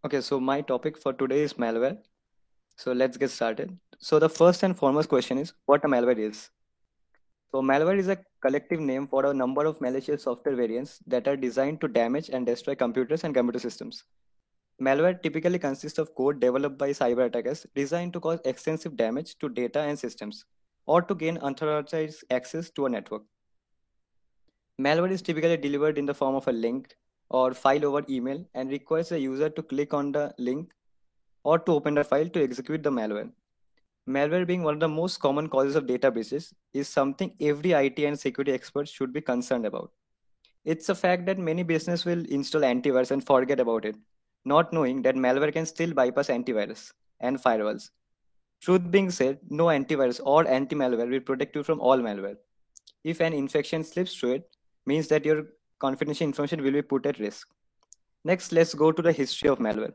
Okay, so my topic for today is malware. So let's get started. So the first and foremost question is what a malware is. So malware is a collective name for a number of malicious software variants that are designed to damage and destroy computers and computer systems. Malware typically consists of code developed by cyber attackers designed to cause extensive damage to data and systems or to gain unauthorized access to a network. Malware is typically delivered in the form of a link or file over email and requires the user to click on the link or to open the file to execute the malware. Malware, being one of the most common causes of data breaches, is something every IT and security expert should be concerned about. It's a fact that many businesses will install antivirus and forget about it, not knowing that malware can still bypass antivirus and firewalls. Truth being said, no antivirus or anti-malware will protect you from all malware. If an infection slips through it, means that your confidential information will be put at risk. Next, let's go to the history of malware.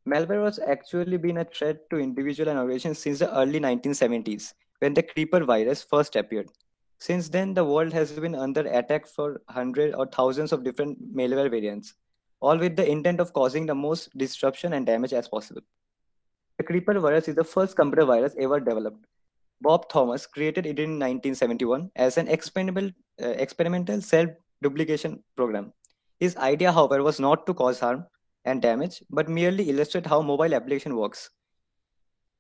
Malware was actually been a threat to individual and organizations since the early 1970s, when the Creeper virus first appeared. Since then, the world has been under attack for hundreds or thousands of different malware variants, all with the intent of causing the most disruption and damage as possible. The Creeper virus is the first computer virus ever developed. Bob Thomas created it in 1971 as an experimental self-duplication program. His idea, however, was not to cause harm and damage, but merely illustrate how mobile application works.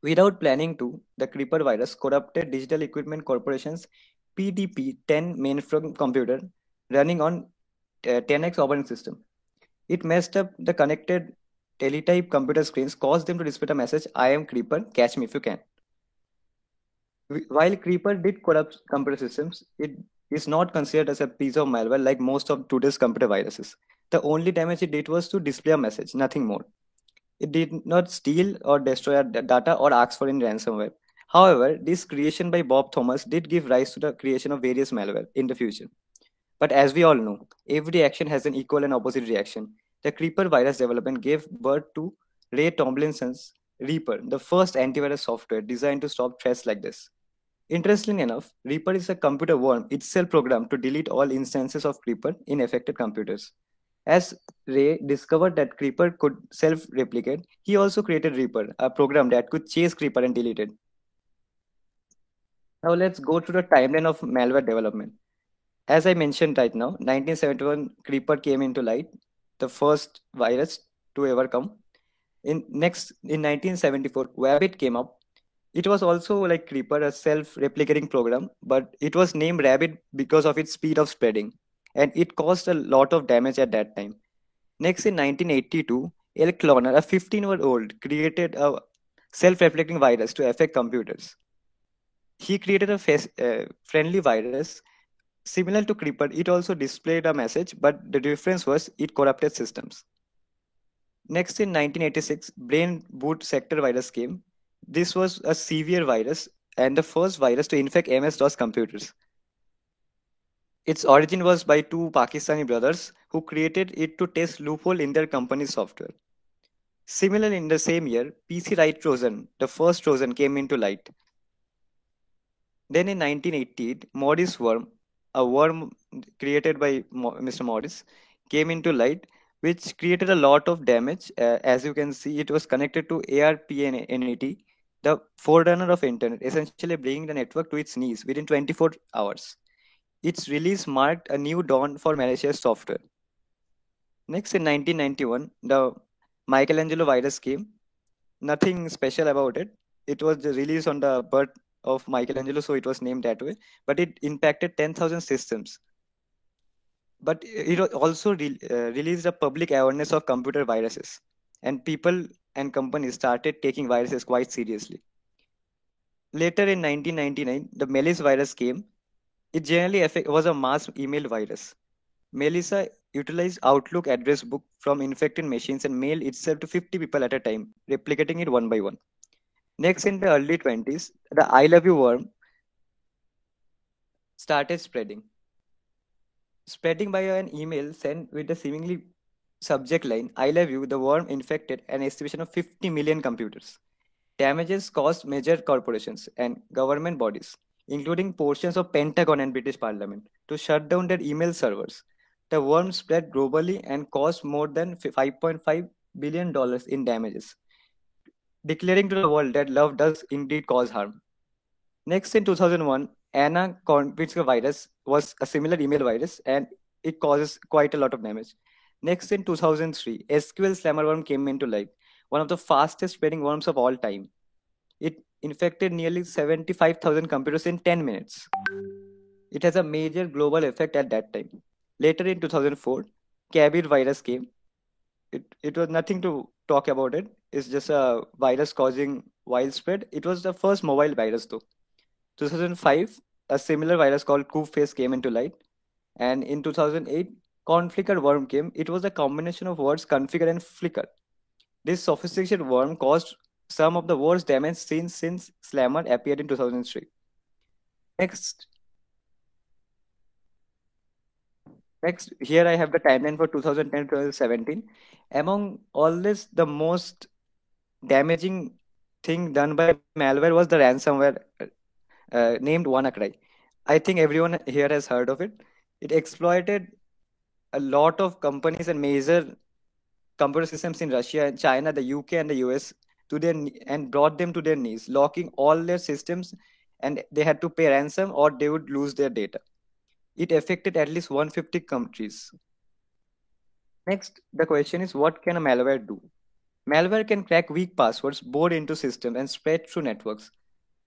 Without planning to, the Creeper virus corrupted Digital Equipment Corporation's PDP-10 mainframe computer running on 10x operating system. It messed up the connected teletype computer screens, caused them to display a message, "I am Creeper, catch me if you can." While Creeper did corrupt computer systems, it is not considered as a piece of malware like most of today's computer viruses. The only damage it did was to display a message, nothing more. It did not steal or destroy our data or ask for any ransomware. However, this creation by Bob Thomas did give rise to the creation of various malware in the future. But as we all know, every action has an equal and opposite reaction. The Creeper virus development gave birth to Ray Tomlinson's Reaper, the first antivirus software designed to stop threats like this. Interestingly enough, Reaper is a computer worm itself programmed to delete all instances of Creeper in affected computers. As Ray discovered that Creeper could self replicate, he also created Reaper, a program that could chase Creeper and delete it. Now let's go to the timeline of malware development. As I mentioned right now, 1971 Creeper came into light, the first virus to ever come. In 1974, Wabbit came up. It was also like Creeper, a self-replicating program, but it was named Rabbit because of its speed of spreading, and it caused a lot of damage at that time. Next, in 1982, El Cloner, a 15-year-old, created a self-replicating virus to affect computers. He created a friendly virus similar to Creeper. It also displayed a message, but the difference was it corrupted systems. Next, in 1986, Brain Boot Sector virus came. This was a severe virus and the first virus to infect MS-DOS computers. Its origin was by two Pakistani brothers who created it to test loophole in their company's software. Similarly, in the same year, PC Write Trojan, the first Trojan, came into light. Then in 1988, Morris worm, a worm created by Mr. Morris, came into light, which created a lot of damage. As you can see, it was connected to ARPANET, the forerunner of internet, essentially bringing the network to its knees within 24 hours. Its release marked a new dawn for malicious software. Next, in 1991, the Michelangelo virus came. Nothing special about it. It was released on the birth of Michelangelo, so it was named that way. But it impacted 10,000 systems. But it also released a public awareness of computer viruses, and people and companies started taking viruses quite seriously. Later in 1999, the Melis virus came. It generally was a mass email virus. Melissa utilized Outlook address book from infected machines and mailed itself to 50 people at a time, replicating it one by one. Next, in the early 20s, the I love you worm started spreading. Spreading by an email sent with the seemingly subject line, "I love you," the worm infected an estimation of 50 million computers. Damages caused major corporations and government bodies, including portions of Pentagon and British Parliament, to shut down their email servers. The worm spread globally and caused more than $5.5 billion in damages, declaring to the world that love does indeed cause harm. Next, in 2001, Anna Kontrinska virus was a similar email virus and it causes quite a lot of damage. Next, in 2003, SQL Slammer worm came into life, one of the fastest spreading worms of all time. It infected nearly 75,000 computers in 10 minutes. It has a major global effect at that time. Later in 2004, Kabir virus came. It was nothing to talk about it. It's just a virus causing widespread. It was the first mobile virus though. 2005, a similar virus called Face came into light. And in 2008, Conflicker worm came. It was a combination of words configure and flicker. This sophisticated worm caused some of the worst damage seen since Slammer appeared in 2003. Next, next, here I have the timeline for 2010 to 2017. Among all this, the most damaging thing done by malware was the ransomware named WannaCry. I think everyone here has heard of it. It exploited a lot of companies and major computer systems in Russia, China, the UK, and the US to and brought them to their knees, locking all their systems, and they had to pay ransom or they would lose their data. It affected at least 150 countries. Next, the question is, what can a malware do? Malware can crack weak passwords, bore into systems, and spread through networks.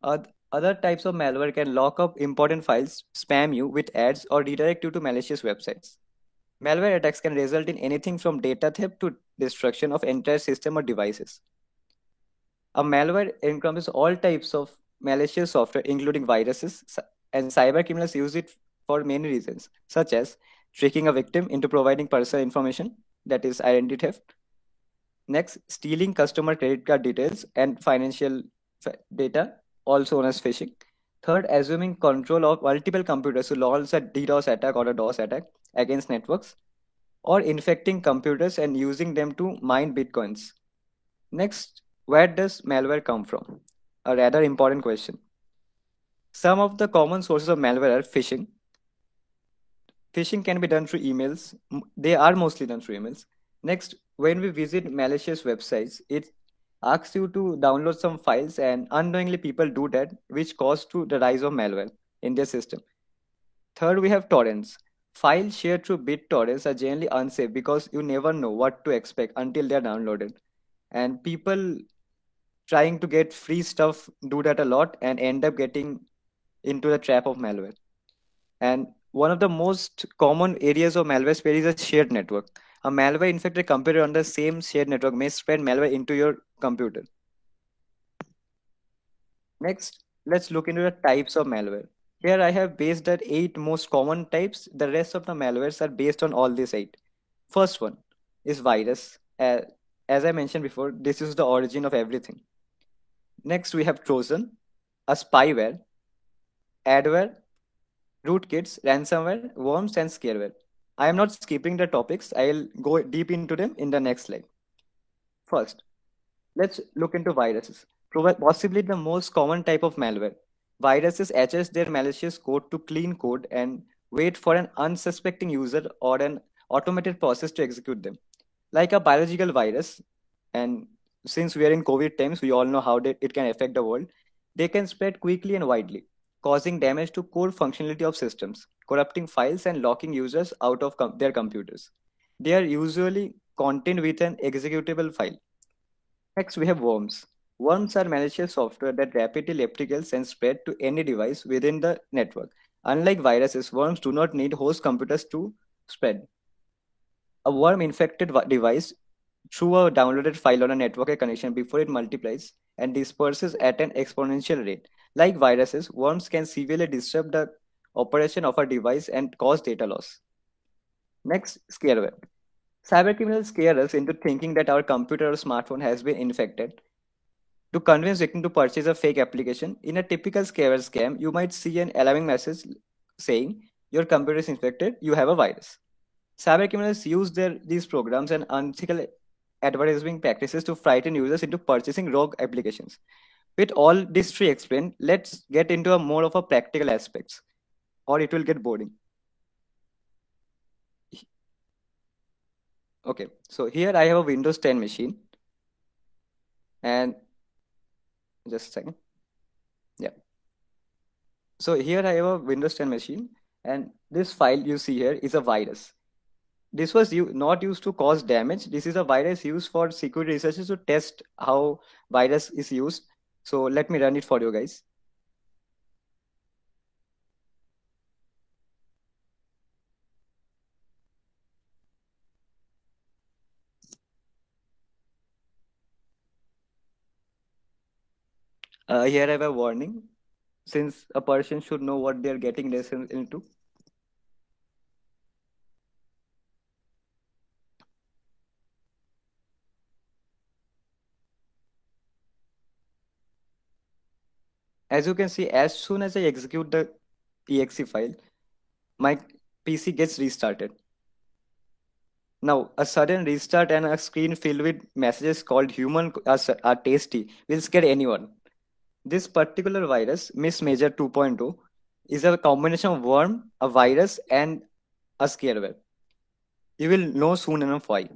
Other types of malware can lock up important files, spam you with ads, or redirect you to malicious websites. Malware attacks can result in anything from data theft to destruction of entire system or devices. A malware encompasses all types of malicious software, including viruses, and cyber criminals use it for many reasons, such as tricking a victim into providing personal information, that is identity theft. Next, stealing customer credit card details and financial data, also known as phishing. Third, assuming control of multiple computers to launch a DDoS attack or a DOS attack against networks, or infecting computers and using them to mine bitcoins. Next, where does malware come from? A rather important question. Some of the common sources of malware are phishing. Phishing can be done through emails. They are mostly done through emails. Next, when we visit malicious websites, it asks you to download some files, and unknowingly people do that, which causes to the rise of malware in their system. Third, we have torrents. Files shared through BitTorrents are generally unsafe because you never know what to expect until they're downloaded. And people trying to get free stuff do that a lot and end up getting into the trap of malware. And one of the most common areas of malware spread is a shared network. A malware infected computer on the same shared network may spread malware into your computer. Next, let's look into the types of malware. Here I have based the 8 most common types. The rest of the malwares are based on all these 8. First one is virus. As I mentioned before, this is the origin of everything. Next, we have Trojan, a spyware, adware, rootkits, ransomware, worms, and scareware. I am not skipping the topics. I'll go deep into them in the next slide. First, let's look into viruses. Possibly the most common type of malware. Viruses adjust their malicious code to clean code and wait for an unsuspecting user or an automated process to execute them. Like a biological virus, and since we are in COVID times, we all know how it can affect the world. They can spread quickly and widely, causing damage to core functionality of systems, corrupting files and locking users out of their computers. They are usually contained with an executable file. Next, we have worms. Worms are malicious software that rapidly replicate and spread to any device within the network. Unlike viruses, worms do not need host computers to spread. A worm infected device through a downloaded file on a network connection before it multiplies and disperses at an exponential rate. Like viruses, worms can severely disrupt the operation of a device and cause data loss. Next, scareware. Cybercriminals scare us into thinking that our computer or smartphone has been infected to convince victim to purchase a fake application. In a typical scareware scam, you might see an alarming message saying your computer is infected, you have a virus. Cybercriminals use these programs and unethical advertising practices to frighten users into purchasing rogue applications. With all these three explained, let's get into a more of a practical aspects, or it will get boring. Okay, so here I have a Windows 10 machine, and just a second. Yeah. So here I have a Windows 10 machine, and this file you see here is a virus. This was not used to cause damage. This is a virus used for security researchers to test how virus is used. So let me run it for you guys. Here I have a warning, since a person should know what they are getting themselves into. As you can see, as soon as I execute the exe file, my PC gets restarted. Now, a sudden restart and a screen filled with messages called human are tasty will scare anyone. This particular virus, Miss Major 2.0, is a combination of worm, a virus, and a scareware. You will know soon enough why.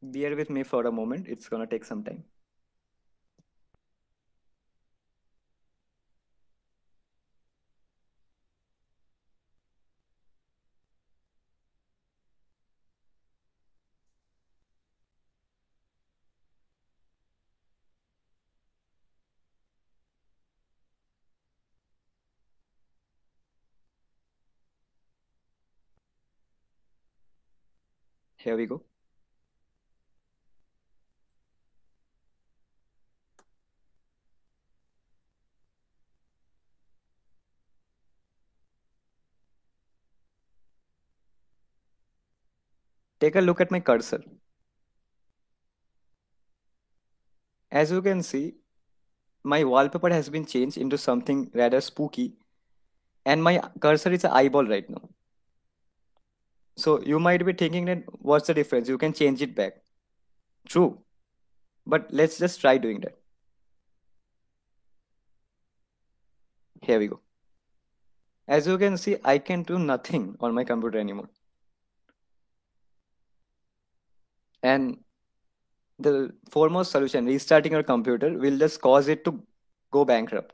Bear with me for a moment, it's gonna take some time. Here we go. Take a look at my cursor. As you can see, my wallpaper has been changed into something rather spooky, and my cursor is an eyeball right now. So you might be thinking that what's the difference? You can change it back. True, but let's just try doing that. Here we go. As you can see, I can do nothing on my computer anymore. And the foremost solution, restarting your computer, will just cause it to go bankrupt.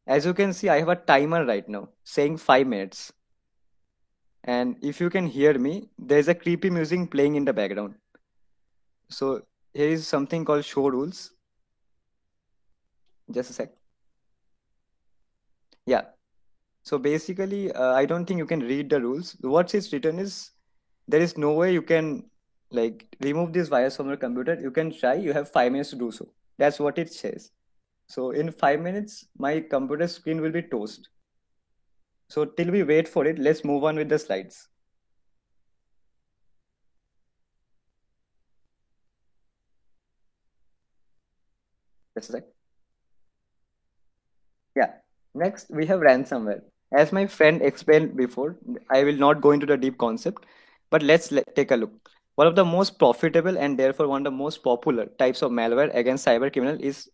As you can see, I have a timer right now saying 5 minutes. And if you can hear me, there's a creepy music playing in the background. So here is something called show rules. Just a sec. Yeah. So basically, I don't think you can read the rules. What is written is there is no way you can like remove this virus from your computer. You can try. You have 5 minutes to do so. That's what it says. So in 5 minutes, my computer screen will be toast. So till we wait for it, let's move on with the slides. That's right. Yeah. Next, we have ransomware. As my friend explained before, I will not go into the deep concept, but take a look. One of the most profitable and therefore one of the most popular types of malware against cyber criminal is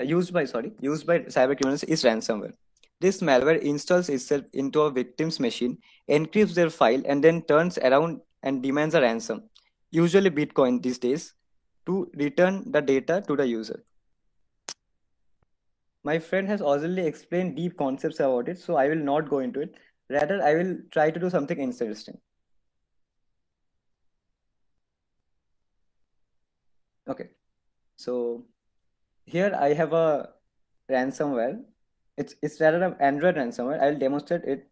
used by cyber criminals is ransomware. This malware installs itself into a victim's machine, encrypts their file, and then turns around and demands a ransom, usually Bitcoin these days, to return the data to the user. My friend has already explained deep concepts about it, so I will not go into it. Rather, I will try to do something interesting. Okay, so here I have a ransomware. It's rather an Android ransomware. I'll demonstrate it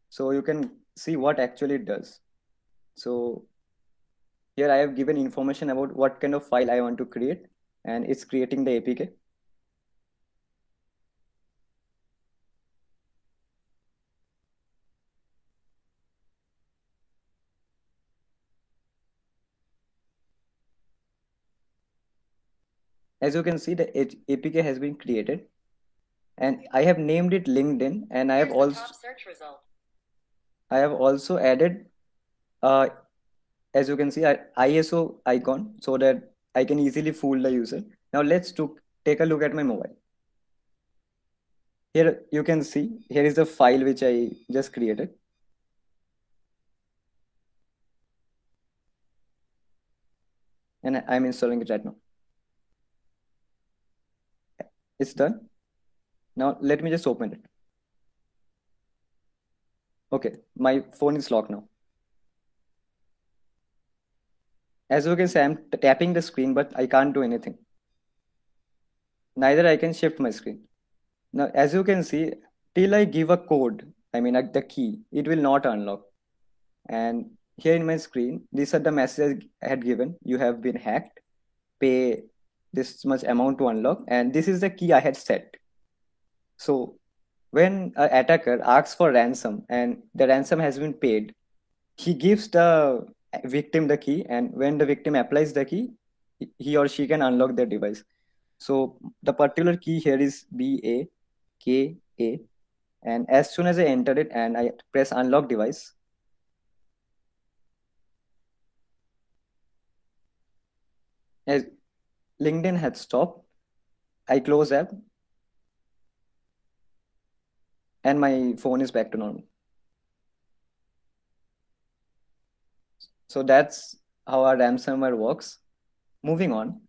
so you can see what actually it does. So here I have given information about what kind of file I want to create, and it's creating the APK. As you can see, the APK has been created, and I have named it LinkedIn, and I have also added a as you can see, ISO icon so that I can easily fool the user. Now take a look at my mobile. Here you can see, here is the file which I just created, and I'm installing it right now. It's done. Now let me just open it. Okay, my phone is locked now. As you can see, I'm tapping the screen, but I can't do anything. Neither I can shift my screen. Now, as you can see, till I give a code, I mean the key, it will not unlock. And here in my screen, these are the messages I had given. You have been hacked. Pay this much amount to unlock, and this is the key I had set. So when an attacker asks for ransom and the ransom has been paid, he gives the victim the key, and when the victim applies the key, he or she can unlock their device. So the particular key here is BAKA, and as soon as I enter it and I press unlock device, as LinkedIn had stopped, I close app and my phone is back to normal. So that's how our ransomware works. Moving on.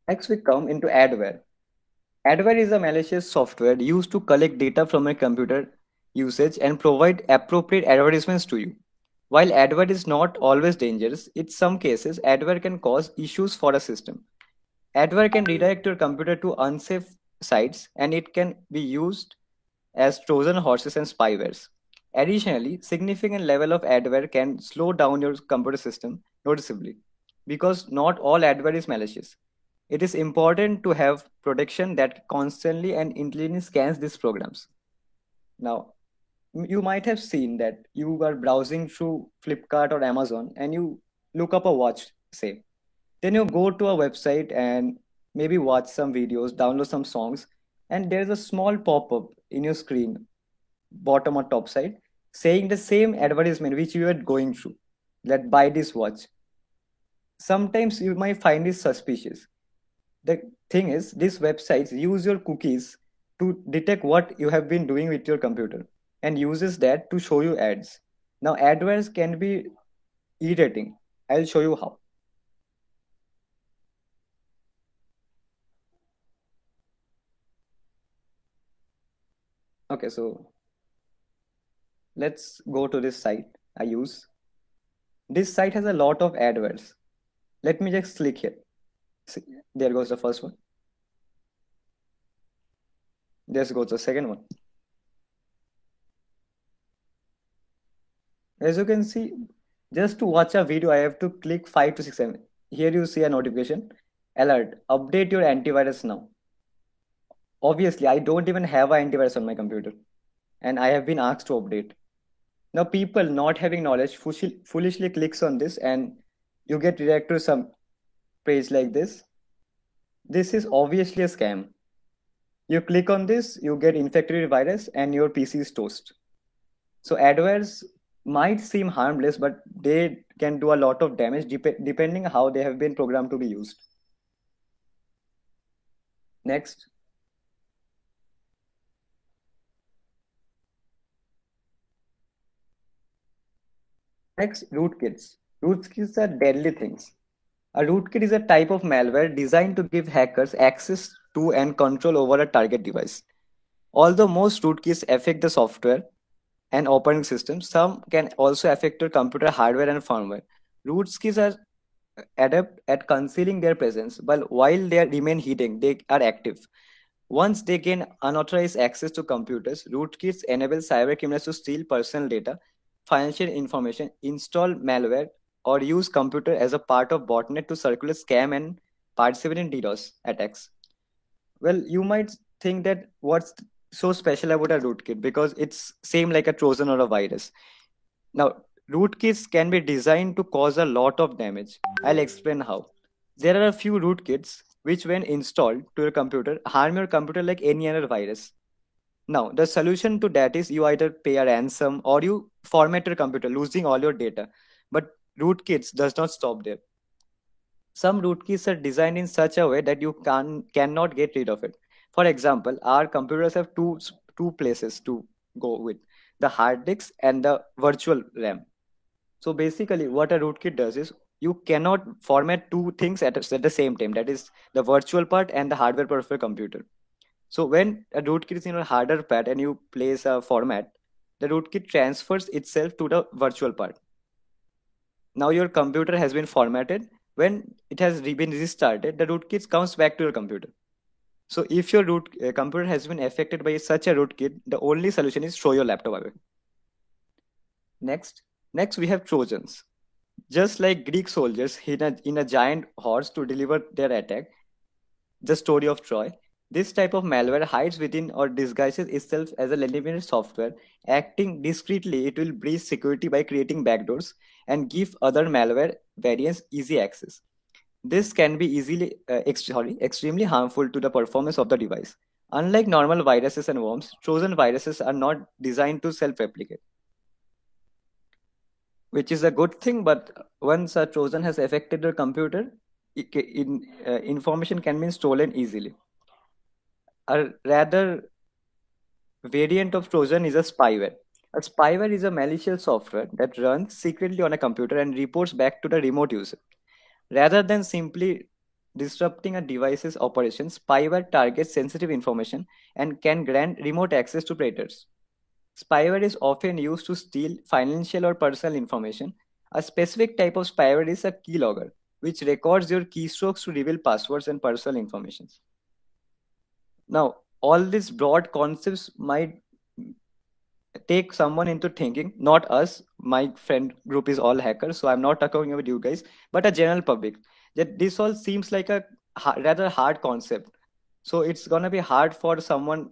Next, we come into adware. Adware is a malicious software used to collect data from a computer usage and provide appropriate advertisements to you. While adware is not always dangerous, in some cases, adware can cause issues for a system. Adware can redirect your computer to unsafe sites and it can be used as Trojan horses and spywares. Additionally, significant level of adware can slow down your computer system noticeably because not all adware is malicious. It is important to have protection that constantly and intelligently scans these programs. Now, you might have seen that you are browsing through Flipkart or Amazon and you look up a watch, say. Then you go to a website and maybe watch some videos, download some songs, and there's a small pop up in your screen, bottom or top side, saying the same advertisement which you are going through, that buy this watch. Sometimes you might find it suspicious. The thing is, these websites use your cookies to detect what you have been doing with your computer and uses that to show you ads. Now, adverts can be irritating. I'll show you how. Okay, so let's go to this site I use. This site has a lot of adverts. Let me just click here. See, there goes the first one. There goes the second one. As you can see, just to watch a video, I have to click 5 to 6 times. Here you see a notification. Alert, update your antivirus now. Obviously, I don't even have an antivirus on my computer, and I have been asked to update. Now, people not having knowledge foolishly clicks on this, and you get redirected to some page like this. This is obviously a scam. You click on this, you get infected with virus, and your PC is toast. So adwares might seem harmless, but they can do a lot of damage depending how they have been programmed to be used. Next, rootkits. Rootkits are deadly things. A rootkit is a type of malware designed to give hackers access to and control over a target device. Although most rootkits affect the software and operating system, some can also affect your computer hardware and firmware. Rootkits are adept at concealing their presence, but while they remain hidden, they are active. Once they gain unauthorized access to computers, rootkits enable cybercriminals to steal personal data, financial information, install malware, or use computer as a part of botnet to circulate scam and participate in DDoS attacks. Well, you might think that what's so special about a rootkit because it's same like a Trojan or a virus. Now, rootkits can be designed to cause a lot of damage. I'll explain how. There are a few rootkits which when installed to your computer harm your computer like any other virus. Now, the solution to that is you either pay a ransom or you format your computer, losing all your data. But rootkits does not stop there. Some rootkits are designed in such a way that you cannot get rid of it. For example, our computers have two places to go with: the hard disk and the virtual RAM. So basically, what a rootkit does is you cannot format two things at the same time. That is the virtual part and the hardware part of your computer. So when a rootkit is in a hardware part and you place a format, the rootkit transfers itself to the virtual part. Now your computer has been formatted. When it has been restarted, the rootkit comes back to your computer. So if your computer has been affected by such a rootkit, the only solution is throw your laptop away. Next, next we have Trojans. Just like Greek soldiers in a giant horse to deliver their attack, the story of Troy, this type of malware hides within or disguises itself as a legitimate software. Acting discreetly, it will breach security by creating backdoors and give other malware variants easy access. This can be extremely harmful to the performance of the device. Unlike normal viruses and worms, Trojan viruses are not designed to self-replicate, which is a good thing. But once a Trojan has affected your computer, information can be stolen easily. A rather variant of Trojan is a spyware. A spyware is a malicious software that runs secretly on a computer and reports back to the remote user. Rather than simply disrupting a device's operations, spyware targets sensitive information and can grant remote access to predators. Spyware is often used to steal financial or personal information. A specific type of spyware is a keylogger, which records your keystrokes to reveal passwords and personal information. Now, all these broad concepts might take someone into thinking, not us. My friend group is all hackers, so I'm not talking about you guys, but a general public. That this all seems like a rather hard concept. So it's gonna be hard for someone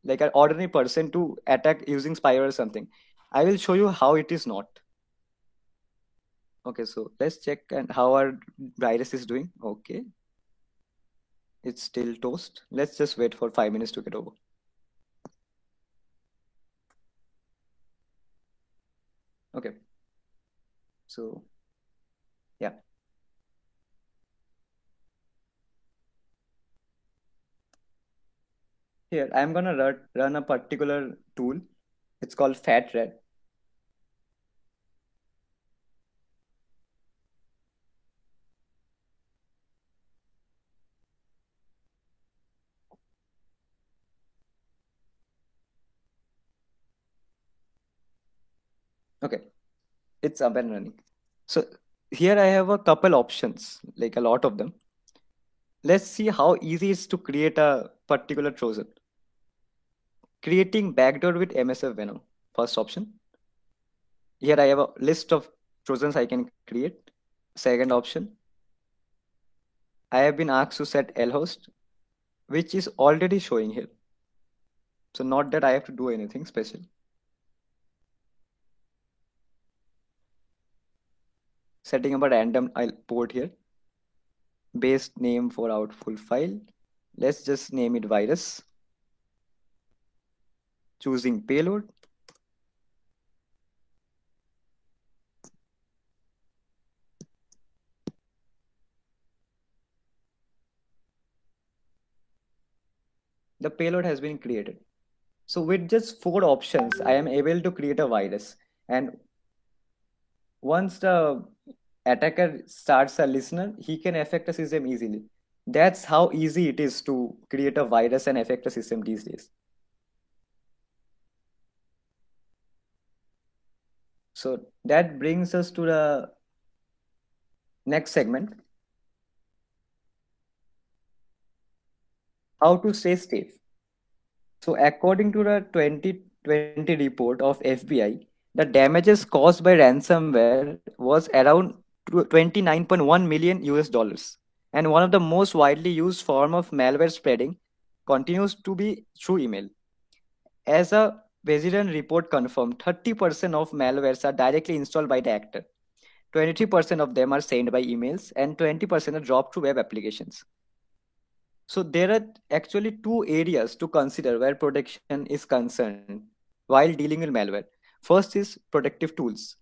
like an ordinary person to attack using spyware or something. I will show you how it is not. Okay, so let's check and how our virus is doing. Okay, it's still toast. Let's just wait for 5 minutes to get over. Okay, so yeah, here I'm gonna run a particular tool. It's called FatRed. Okay, it's up and running. So here I have a couple options, like a lot of them. Let's see how easy it is to create a particular Trojan. Creating backdoor with MSF Venom. First option. Here I have a list of Trojans I can create. Second option. I have been asked to set lhost, which is already showing here. So not that I have to do anything special. Setting up a random port here. Base name for our full file. Let's just name it virus. Choosing payload. The payload has been created. So with just 4 options, I am able to create a virus. And once the attacker starts a listener, he can affect a system easily. That's how easy it is to create a virus and affect a system these days. So that brings us to the next segment, how to stay safe. So according to the 2020 report of FBI, the damages caused by ransomware was around 29.1 million US dollars. And one of the most widely used form of malware spreading continues to be through email. As a Verizon report confirmed, 30% of malwares are directly installed by the actor. 23% of them are sent by emails and 20% are dropped through web applications. So there are actually two areas to consider where protection is concerned while dealing with malware. First is protective tools,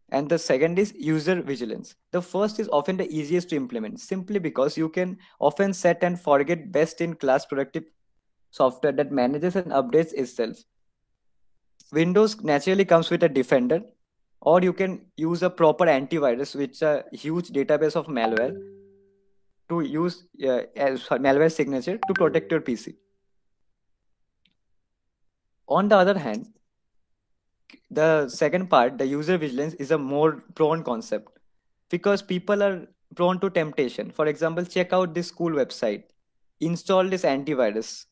and the second is user vigilance. The first is often the easiest to implement simply because you can often set and forget best in class protective software that manages and updates itself. Windows naturally comes with a Defender, or you can use a proper antivirus, which is a huge database of malware to use as malware signature to protect your PC. On the other hand, the second part, the user vigilance, is a more prone concept because people are prone to temptation. For example, check out this cool website, install this antivirus,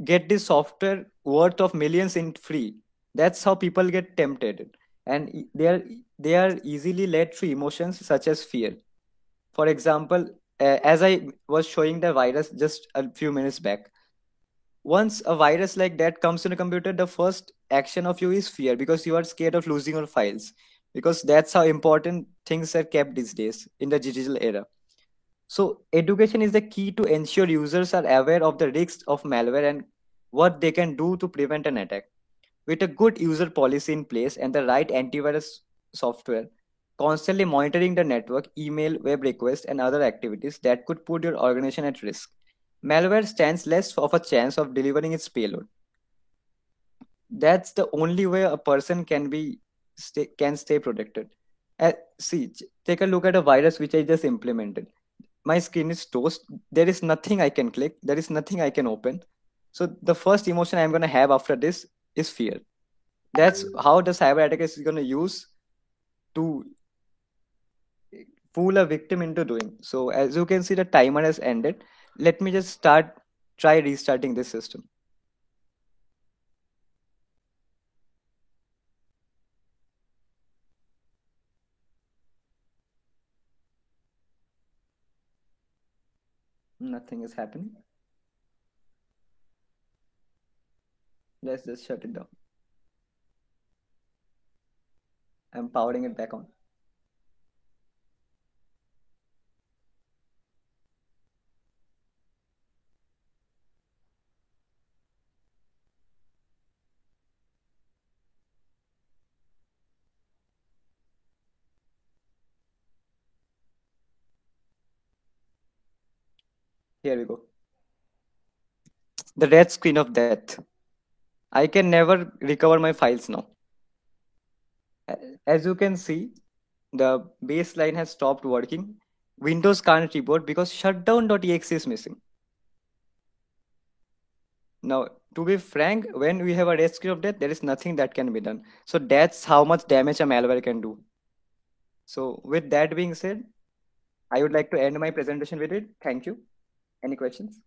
get this software worth of millions in free. That's how people get tempted, and they are easily led through emotions such as fear. For example, as I was showing the virus just a few minutes back, once a virus like that comes in a computer, the first action of you is fear because you are scared of losing your files, because that's how important things are kept these days in the digital era. So education is the key to ensure users are aware of the risks of malware and what they can do to prevent an attack. With a good user policy in place and the right antivirus software, constantly monitoring the network, email, web requests, and other activities that could put your organization at risk, malware stands less of a chance of delivering its payload. That's the only way a person can stay protected. See, take a look at a virus which I just implemented. My screen is toast. There is nothing I can click. There is nothing I can open. So the first emotion I'm gonna have after this is fear. That's how the cyber attacker is gonna use to fool a victim into doing. So as you can see, the timer has ended. Let me just try restarting this system. Nothing is happening. Let's just shut it down. I'm powering it back on. Here we go. The red screen of death. I can never recover my files now. As you can see, the baseline has stopped working. Windows can't reboot because shutdown.exe is missing. Now, to be frank, when we have a red screen of death, there is nothing that can be done. So that's how much damage a malware can do. So with that being said, I would like to end my presentation with it. Thank you. Any questions?